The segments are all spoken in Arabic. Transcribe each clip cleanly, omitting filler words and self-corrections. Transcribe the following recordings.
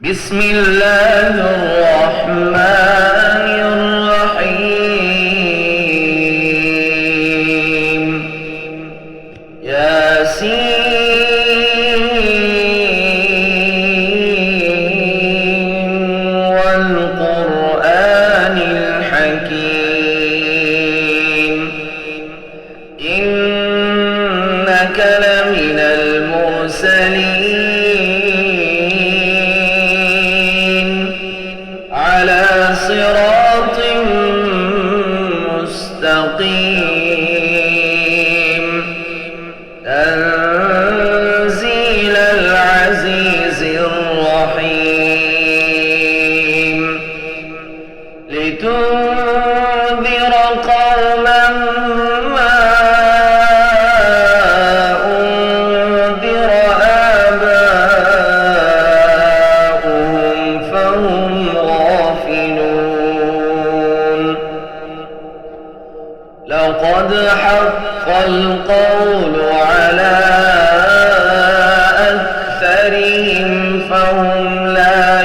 بسم الله الرحمن الرحيم ياسين والقرآن الحكيم إنك لمن المرسلين على صراط مستقيم تنزيل العزيز الرحيم لتنذر قوما ما أنذر آباؤهم فهم غافلون لقد حق القول على أكثرهم فهم لا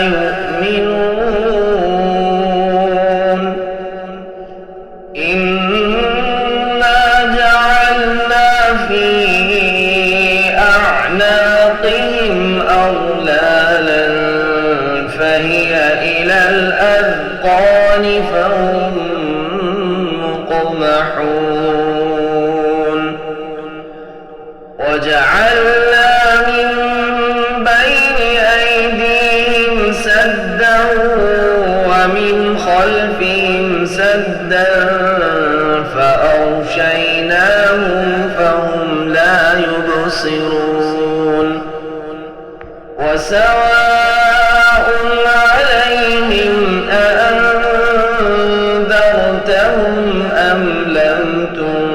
يؤمنون إنا جعلنا في أعناقهم أغلالا فهي إلى الأذقان فهم مقمحون وجعلنا من بين أيديهم سدا ومن خلفهم سدا فأغشيناهم فهم لا يبصرون وسواء عليهم أأنذرتهم أم لم تنذرهم